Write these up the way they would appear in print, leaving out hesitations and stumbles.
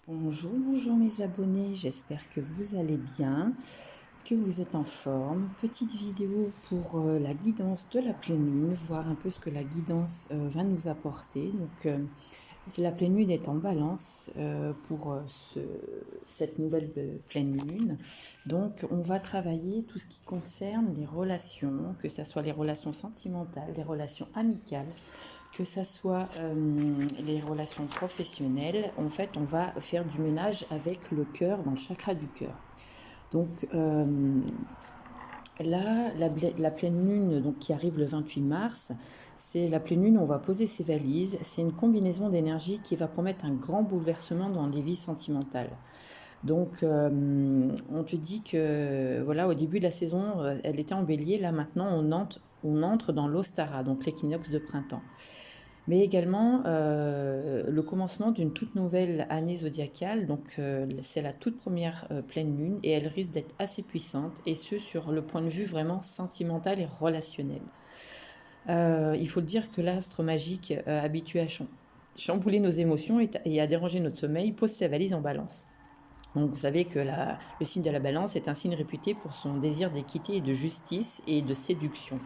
Bonjour mes abonnés, j'espère que vous allez bien, que vous êtes en forme. Petite vidéo pour la guidance de la pleine lune, voir un peu ce que la guidance va nous apporter. Donc la pleine lune est en balance pour cette nouvelle pleine lune. Donc on va travailler tout ce qui concerne les relations, que ce soit les relations sentimentales, les relations amicales, que ça soit les relations professionnelles. En fait, on va faire du ménage avec le cœur, dans le chakra du cœur. Donc là, la pleine lune donc, qui arrive le 28 mars, c'est la pleine lune où on va poser ses valises. C'est une combinaison d'énergie qui va promettre un grand bouleversement dans les vies sentimentales. Donc, on te dit que, voilà, au début de la saison, elle était en bélier. Là, maintenant, on entre dans l'Ostara, donc l'équinoxe de printemps. Mais également le commencement d'une toute nouvelle année zodiacale. Donc, c'est la toute première pleine lune et elle risque d'être assez puissante, et ce, sur le point de vue vraiment sentimental et relationnel. Il faut le dire que l'astre magique, habitué à chambouler nos émotions et à déranger notre sommeil, pose sa valise en balance. Donc vous savez que le signe de la balance est un signe réputé pour son désir d'équité et de justice et de séduction.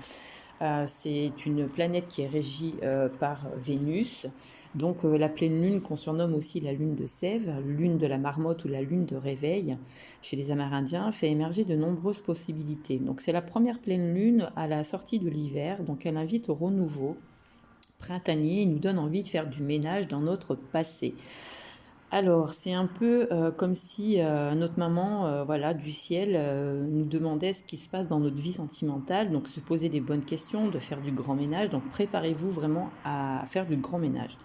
C'est une planète qui est régie par Vénus. Donc la pleine lune, qu'on surnomme aussi la lune de Sève, lune de la marmotte ou la lune de réveil chez les Amérindiens, fait émerger de nombreuses possibilités. Donc c'est la première pleine lune à la sortie de l'hiver, donc elle invite au renouveau printanier et nous donne envie de faire du ménage dans notre passé. Alors, c'est un peu comme si notre maman, voilà, du ciel, nous demandait ce qui se passe dans notre vie sentimentale, donc se poser des bonnes questions, de faire du grand ménage. Donc, préparez-vous vraiment à faire du grand ménage.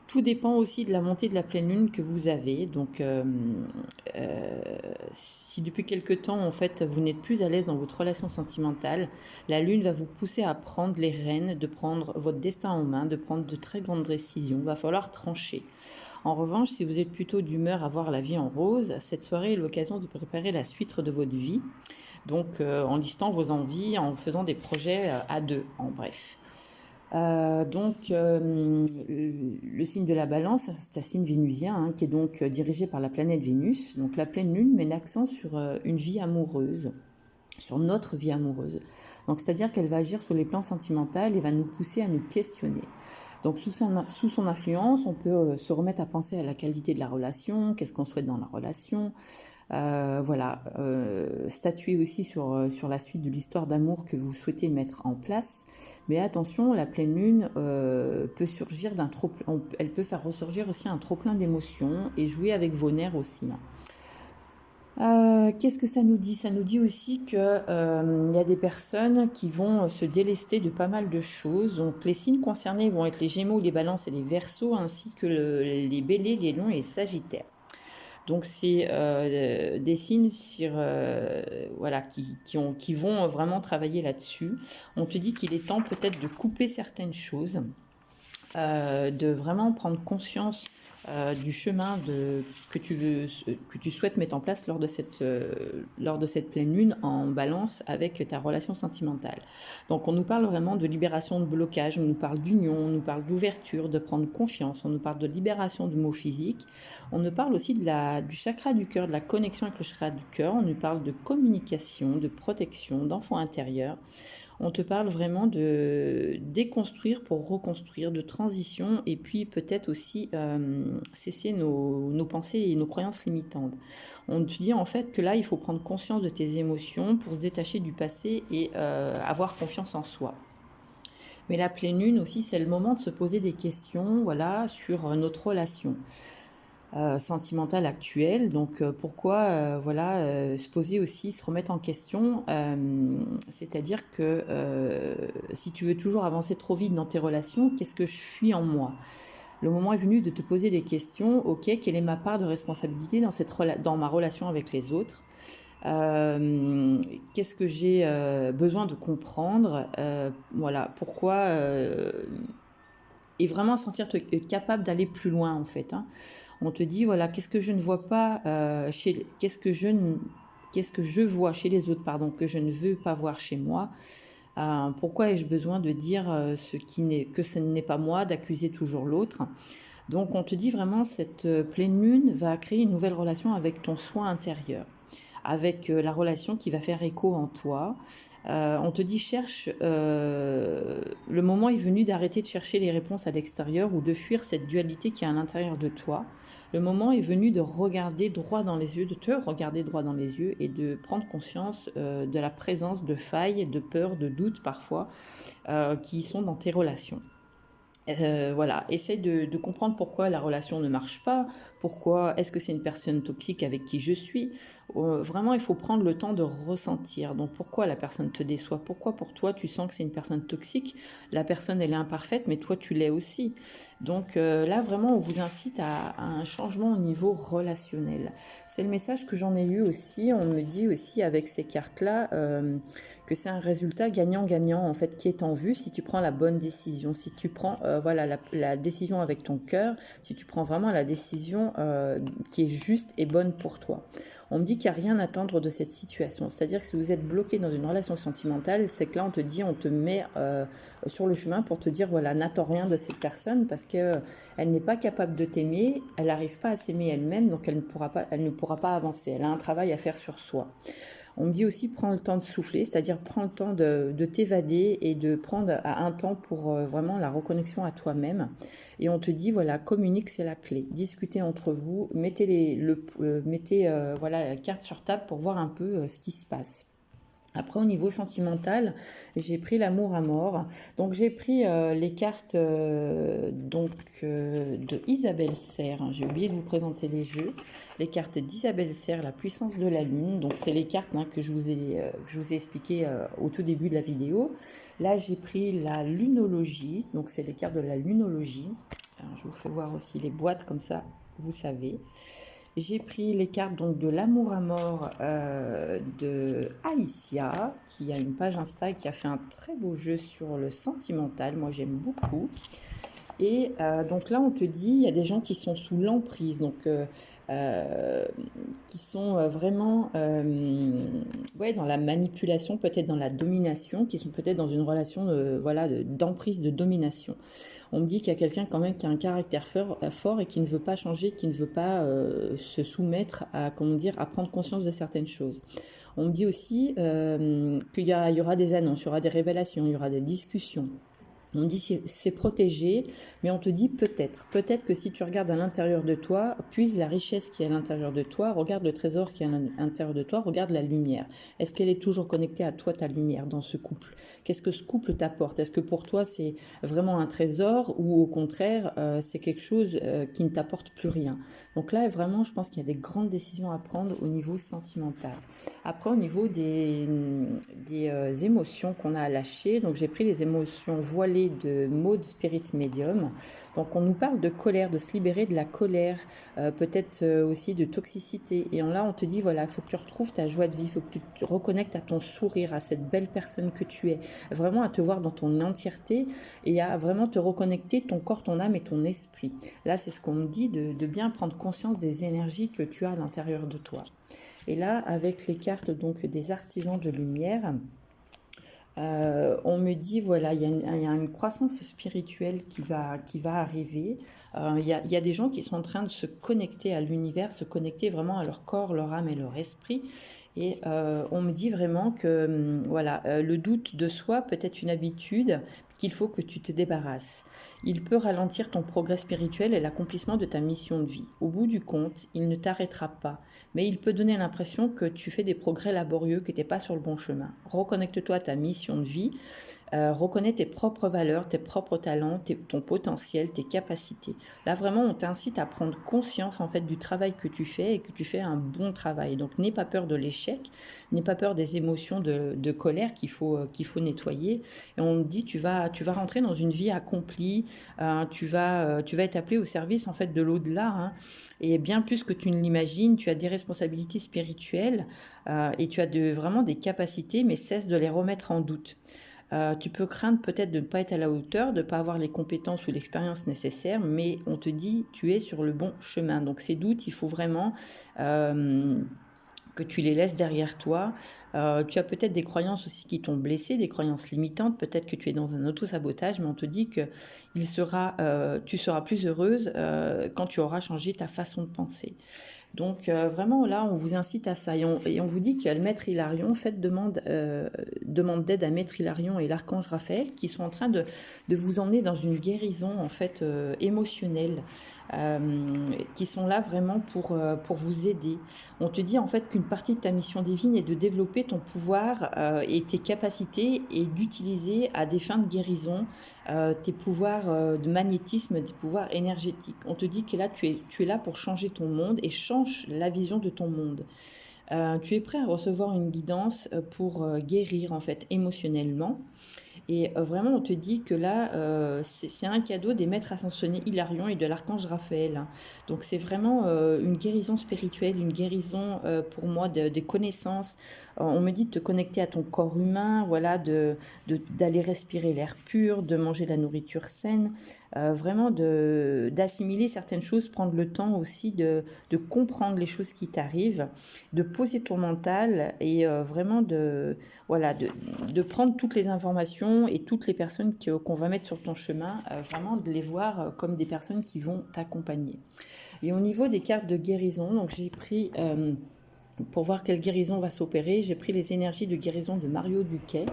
Tout dépend aussi de la montée de la pleine lune que vous avez. Donc, si depuis quelque temps, en fait, vous n'êtes plus à l'aise dans votre relation sentimentale, la lune va vous pousser à prendre les rênes, de prendre votre destin en main, de prendre de très grandes décisions. Il va falloir trancher. En revanche, si vous êtes plutôt d'humeur à voir la vie en rose, cette soirée est l'occasion de préparer la suite de votre vie. Donc, en listant vos envies, en faisant des projets à deux, en bref. Le signe de la balance, c'est un signe vénusien qui est donc dirigé par la planète Vénus. Donc la pleine lune met l'accent sur une vie amoureuse, sur notre vie amoureuse. Donc c'est-à-dire qu'elle va agir sur les plans sentimentaux et va nous pousser à nous questionner. Donc sous son influence, on peut se remettre à penser à la qualité de la relation, qu'est-ce qu'on souhaite dans la relation, statuer aussi sur la suite de l'histoire d'amour que vous souhaitez mettre en place. Mais attention, la pleine lune peut surgir elle peut faire ressurgir aussi un trop-plein d'émotions et jouer avec vos nerfs aussi. Qu'est-ce que ça nous dit? Ça nous dit aussi qu'il y a des personnes qui vont se délester de pas mal de choses. Donc les signes concernés vont être les Gémeaux, les Balances et les Verseaux, ainsi que les Béliers, les Lions et les Sagittaires. Donc c'est des signes qui vont vraiment travailler là-dessus. On te dit qu'il est temps peut-être de couper certaines choses, de vraiment prendre conscience du chemin que tu souhaites mettre en place lors de cette pleine lune en balance avec ta relation sentimentale. Donc on nous parle vraiment de libération de blocage, on nous parle d'union, on nous parle d'ouverture, de prendre confiance, on nous parle de libération du mot physique, on nous parle aussi du chakra du cœur, de la connexion avec le chakra du cœur, on nous parle de communication, de protection, d'enfant intérieur. On te parle vraiment de déconstruire pour reconstruire, de transition, et puis peut-être aussi cesser nos pensées et nos croyances limitantes. On te dit en fait que là, il faut prendre conscience de tes émotions pour se détacher du passé et avoir confiance en soi. Mais la pleine lune aussi, c'est le moment de se poser des questions, voilà, sur notre relation sentimentale actuelle. Donc pourquoi se poser aussi, se remettre en question, c'est-à-dire que si tu veux toujours avancer trop vite dans tes relations, qu'est-ce que je fuis en moi? Le moment est venu de te poser des questions. Ok, quelle est ma part de responsabilité dans ma relation avec les autres? Qu'est-ce que j'ai besoin de comprendre? Pourquoi et vraiment sentir capable d'aller plus loin en fait. On te dit voilà, qu'est-ce que je ne vois pas qu'est-ce que je vois chez les autres, que je ne veux pas voir chez moi. Pourquoi ai-je besoin de dire que ce n'est pas moi, d'accuser toujours l'autre? Donc on te dit vraiment, cette pleine lune va créer une nouvelle relation avec ton soi intérieur, avec la relation qui va faire écho en toi. On te dit cherche, le moment est venu d'arrêter de chercher les réponses à l'extérieur ou de fuir cette dualité qui est à l'intérieur de toi. Le moment est venu de regarder droit dans les yeux, de te regarder droit dans les yeux et de prendre conscience de la présence de failles, de peurs, de doutes parfois qui sont dans tes relations. Voilà, essaye de comprendre pourquoi la relation ne marche pas, pourquoi est-ce que c'est une personne toxique avec qui je suis. Vraiment, il faut prendre le temps de ressentir. Donc, pourquoi la personne te déçoit? Pourquoi pour toi, tu sens que c'est une personne toxique? La personne, elle est imparfaite, mais toi, tu l'es aussi. Donc là, vraiment, on vous incite à un changement au niveau relationnel. C'est le message que j'en ai eu aussi. On me dit aussi avec ces cartes-là que c'est un résultat gagnant-gagnant, en fait, qui est en vue si tu prends la bonne décision, si tu prends voilà, la décision avec ton cœur, si tu prends vraiment la décision qui est juste et bonne pour toi. On me dit qu'il n'y a rien à attendre de cette situation. C'est-à-dire que si vous êtes bloqué dans une relation sentimentale, c'est que là, on te dit, on te met sur le chemin pour te dire, voilà, n'attends rien de cette personne parce qu'elle n'est pas capable de t'aimer, elle n'arrive pas à s'aimer elle-même, donc elle ne pourra pas avancer. Elle a un travail à faire sur soi. On me dit aussi prends le temps de souffler, c'est-à-dire prends le temps de t'évader et de prendre un temps pour vraiment la reconnexion à toi-même. Et on te dit voilà, communique, c'est la clé. Discutez entre vous, mettez voilà, la carte sur table pour voir un peu ce qui se passe. Après, au niveau sentimental, j'ai pris l'amour à mort. Donc, j'ai pris les cartes de Isabelle Serre. J'ai oublié de vous présenter les jeux. Les cartes d'Isabelle Serre, la puissance de la lune. Donc, c'est les cartes que je vous ai expliquées au tout début de la vidéo. Là, j'ai pris la lunologie. Donc, c'est les cartes de la lunologie. Alors, je vous fais voir aussi les boîtes comme ça, vous savez. J'ai pris les cartes donc de l'amour à mort de Aïssia, qui a une page Insta et qui a fait un très beau jeu sur le sentimental. Moi, j'aime beaucoup. Et donc là, on te dit, il y a des gens qui sont sous l'emprise, donc qui sont vraiment dans la manipulation, peut-être dans la domination, qui sont peut-être dans une relation d'emprise, de domination. On me dit qu'il y a quelqu'un quand même qui a un caractère fort et qui ne veut pas changer, qui ne veut pas se soumettre à prendre conscience de certaines choses. On me dit aussi qu'il y aura des annonces, il y aura des révélations, il y aura des discussions. On me dit c'est protégé, mais on te dit peut-être que si tu regardes à l'intérieur de toi, puise la richesse qui est à l'intérieur de toi, regarde le trésor qui est à l'intérieur de toi, regarde la lumière. Est-ce qu'elle est toujours connectée à toi, ta lumière, dans ce couple? Qu'est-ce que ce couple t'apporte? Est-ce que pour toi c'est vraiment un trésor ou au contraire c'est quelque chose qui ne t'apporte plus rien? Donc là vraiment je pense qu'il y a des grandes décisions à prendre au niveau sentimental. Après au niveau des émotions qu'on a à lâcher, donc j'ai pris les émotions voilées de Maud Spirit Medium. Donc on nous parle de colère, de se libérer de la colère, peut-être aussi de toxicité. Et là on te dit voilà, il faut que tu retrouves ta joie de vie, il faut que tu te reconnectes à ton sourire, à cette belle personne que tu es, vraiment à te voir dans ton entièreté et à vraiment te reconnecter ton corps, ton âme et ton esprit. Là c'est ce qu'on me dit, de bien prendre conscience des énergies que tu as à l'intérieur de toi. Et là avec les cartes donc des artisans de lumière, on me dit voilà, il y a une croissance spirituelle qui va arriver. Il y a des gens qui sont en train de se connecter à l'univers, se connecter vraiment à leur corps, leur âme et leur esprit. Et on me dit vraiment que le doute de soi peut être une habitude qu'il faut que tu te débarrasses. Il peut ralentir ton progrès spirituel et l'accomplissement de ta mission de vie. Au bout du compte, il ne t'arrêtera pas, mais il peut donner l'impression que tu fais des progrès laborieux, que tu n'es pas sur le bon chemin. Reconnecte-toi à ta mission de vie, reconnais tes propres valeurs, tes propres talents, ton potentiel, tes capacités. Là vraiment, on t'incite à prendre conscience en fait du travail que tu fais et que tu fais un bon travail. Donc n'aie pas peur de l'échec, n'aie pas peur des émotions de colère qu'il faut nettoyer. Et on te dit tu vas rentrer dans une vie accomplie, tu vas être appelé au service en fait de l'au-delà, et bien plus que tu ne l'imagines. Tu as des responsabilités spirituelles et tu as vraiment des capacités, mais cesse de les remettre en doute. Tu peux craindre peut-être de ne pas être à la hauteur, de ne pas avoir les compétences ou l'expérience nécessaires, mais on te dit tu es sur le bon chemin. Donc ces doutes, il faut vraiment que tu les laisses derrière toi. Tu as peut-être des croyances aussi qui t'ont blessé, des croyances limitantes. Peut-être que tu es dans un auto-sabotage, mais on te dit que tu seras plus heureuse quand tu auras changé ta façon de penser. Donc vraiment là, on vous incite à ça et on vous dit qu'il y a le maître Hilarion. Faites demande d'aide à maître Hilarion et l'archange Raphaël qui sont en train de vous emmener dans une guérison en fait émotionnelle, qui sont là vraiment pour vous aider. On te dit en fait qu'une partie de ta mission divine est de développer ton pouvoir et tes capacités et d'utiliser à des fins de guérison tes pouvoirs de magnétisme, tes pouvoirs énergétiques. On te dit que là, tu es là pour changer ton monde et change la vision de ton monde. Tu es prêt à recevoir une guidance pour guérir en fait émotionnellement. Et vraiment, on te dit que là, c'est un cadeau des maîtres ascensionnés Hilarion et de l'archange Raphaël. Donc, c'est vraiment une guérison spirituelle, une guérison pour moi des connaissances. On me dit de te connecter à ton corps humain, voilà, d'aller respirer l'air pur, de manger la nourriture saine, vraiment d'assimiler certaines choses, prendre le temps aussi de comprendre les choses qui t'arrivent, de poser ton mental et vraiment de prendre toutes les informations et toutes les personnes qu'on va mettre sur ton chemin, vraiment de les voir comme des personnes qui vont t'accompagner. Et au niveau des cartes de guérison, donc j'ai pris, pour voir quelle guérison va s'opérer, j'ai pris les énergies de guérison de Mario Duquet.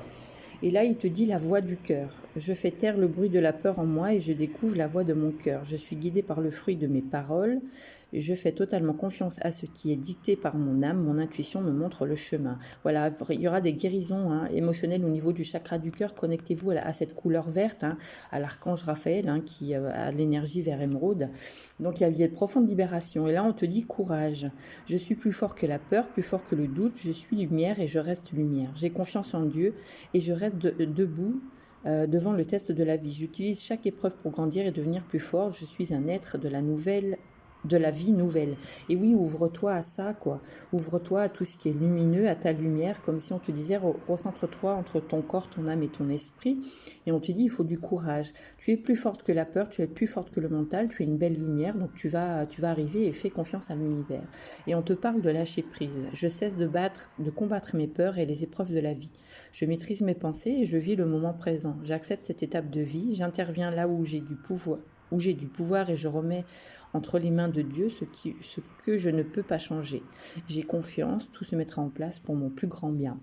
Et là, il te dit la voix du cœur. Je fais taire le bruit de la peur en moi et je découvre la voix de mon cœur. Je suis guidée par le fruit de mes paroles. Je fais totalement confiance à ce qui est dicté par mon âme. Mon intuition me montre le chemin. Voilà, il y aura des guérisons émotionnelles au niveau du chakra du cœur. Connectez-vous à cette couleur verte, à l'archange Raphaël, qui a l'énergie vert émeraude. Donc, il y a de profondes libérations. Et là, on te dit courage. Je suis plus fort que la peur, plus fort que le doute. Je suis lumière et je reste lumière. J'ai confiance en Dieu et je reste debout devant le test de la vie. J'utilise chaque épreuve pour grandir et devenir plus fort. Je suis un être de la vie nouvelle. Et oui, ouvre-toi à ça, quoi. Ouvre-toi à tout ce qui est lumineux, à ta lumière, comme si on te disait, recentre-toi entre ton corps, ton âme et ton esprit. Et on te dit, il faut du courage. Tu es plus forte que la peur, tu es plus forte que le mental, tu es une belle lumière, donc tu vas arriver et fais confiance à l'univers. Et on te parle de lâcher prise. Je cesse de combattre mes peurs et les épreuves de la vie. Je maîtrise mes pensées et je vis le moment présent. J'accepte cette étape de vie, j'interviens là où j'ai du pouvoir et je remets entre les mains de Dieu ce que je ne peux pas changer. J'ai confiance, tout se mettra en place pour mon plus grand bien.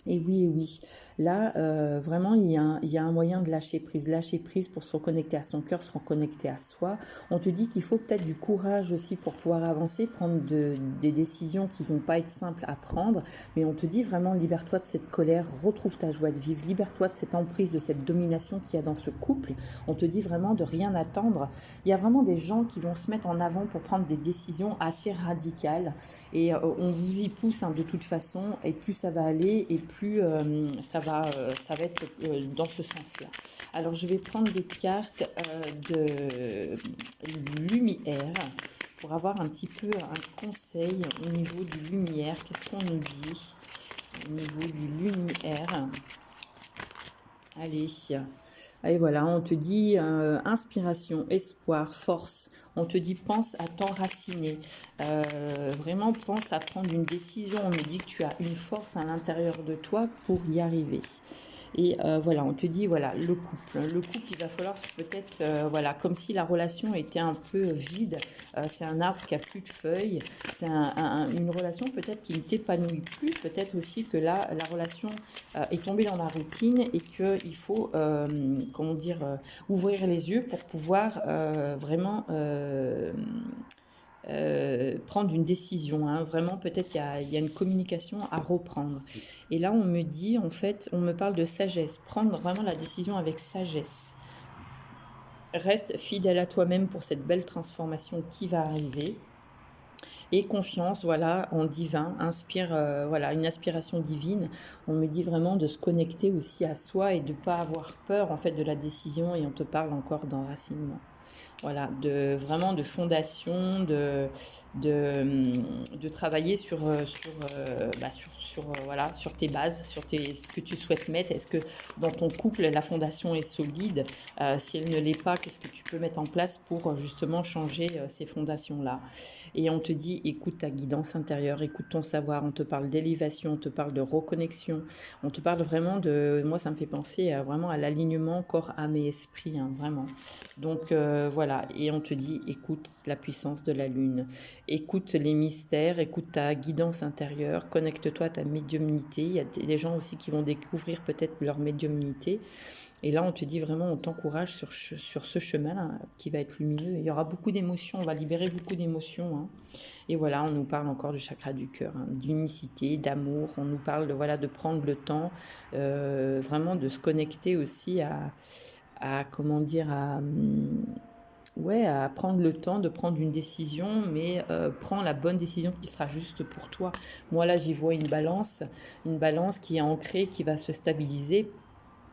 Et oui, là, vraiment, il y a un moyen de lâcher prise pour se reconnecter à son cœur, se reconnecter à soi. On te dit qu'il faut peut-être du courage aussi pour pouvoir avancer, prendre des décisions qui vont pas être simples à prendre, mais on te dit vraiment, libère-toi de cette colère, retrouve ta joie de vivre, libère-toi de cette emprise, de cette domination qu'il y a dans ce couple. On te dit vraiment de rien attendre. Il y a vraiment des gens qui vont se mettre en avant pour prendre des décisions assez radicales, et on vous y pousse de toute façon, et plus ça va aller, et plus ça va être dans ce sens-là. Alors, je vais prendre des cartes de lumière pour avoir un petit peu un conseil au niveau du lumière. Qu'est-ce qu'on nous dit au niveau du lumière? Allez, voilà, on te dit inspiration, espoir, force. On te dit pense à t'enraciner. Vraiment pense à prendre une décision. On me dit que tu as une force à l'intérieur de toi pour y arriver. Et voilà, on te dit, voilà, le couple. Le couple, il va falloir peut-être, comme si la relation était un peu vide. C'est un arbre qui a plus de feuilles. C'est une relation peut-être qui ne t'épanouit plus. Peut-être aussi que là, la relation est tombée dans la routine et qu'il faut, ouvrir les yeux pour pouvoir vraiment prendre une décision. Vraiment, peut-être il y a une communication à reprendre. Et là, on me dit, en fait, on me parle de sagesse. Prendre vraiment la décision avec sagesse. Reste fidèle à toi-même pour cette belle transformation qui va arriver. Et confiance, en divin, inspire, une aspiration divine. On me dit vraiment de se connecter aussi à soi et de ne pas avoir peur, en fait, de la décision. Et on te parle encore d'enracinement. Voilà, vraiment de fondation, de travailler voilà, sur tes bases, ce que tu souhaites mettre. Est-ce que dans ton couple, la fondation est solide? Si elle ne l'est pas, qu'est-ce que tu peux mettre en place pour justement changer ces fondations-là? Et on te dit, écoute ta guidance intérieure, écoute ton savoir, on te parle d'élévation, on te parle de reconnexion, on te parle vraiment moi ça me fait penser vraiment à l'alignement corps, âme et esprit, hein, vraiment. Donc voilà, et on te dit, écoute la puissance de la lune, écoute les mystères, écoute ta guidance intérieure, connecte-toi à ta médiumnité. Il y a des gens aussi qui vont découvrir peut-être leur médiumnité. Et là, on te dit vraiment, on t'encourage sur ce chemin qui va être lumineux. Il y aura beaucoup d'émotions, on va libérer beaucoup d'émotions, hein. Et voilà, on nous parle encore du chakra du cœur, hein, d'unicité, d'amour. On nous parle de prendre le temps, vraiment de se connecter aussi comment dire, ouais, à prendre le temps de prendre une décision, mais prends la bonne décision qui sera juste pour toi. Moi, là, j'y vois une balance qui est ancrée, qui va se stabiliser.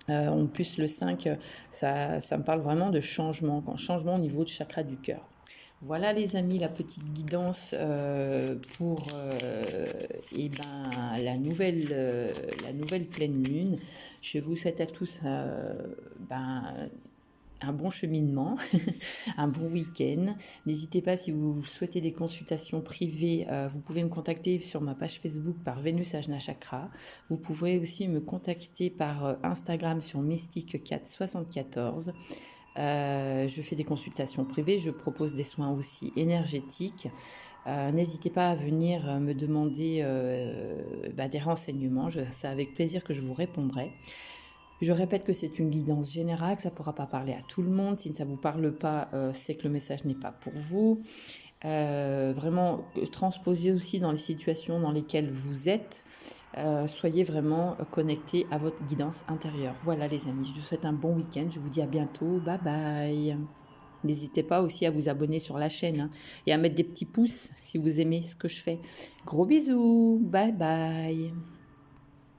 En plus, le 5, ça me parle vraiment de changement au niveau du chakra du cœur. Voilà les amis, la petite guidance pour la nouvelle pleine lune. Je vous souhaite à tous un bon cheminement, un bon week-end. N'hésitez pas, si vous souhaitez des consultations privées, vous pouvez me contacter sur ma page Facebook par Vénus Ajna Chakra. Vous pouvez aussi me contacter par Instagram sur Mystique474. Je fais des consultations privées, je propose des soins aussi énergétiques. N'hésitez pas à venir me demander des renseignements, c'est avec plaisir que je vous répondrai. Je répète que c'est une guidance générale, que ça ne pourra pas parler à tout le monde. Si ça ne vous parle pas, c'est que le message n'est pas pour vous. Vraiment, transposez aussi dans les situations dans lesquelles vous êtes. Soyez vraiment connectés à votre guidance intérieure. Voilà les amis, je vous souhaite un bon week-end. Je vous dis à bientôt. Bye bye. N'hésitez pas aussi à vous abonner sur la chaîne, hein, et à mettre des petits pouces si vous aimez ce que je fais. Gros bisous. Bye bye.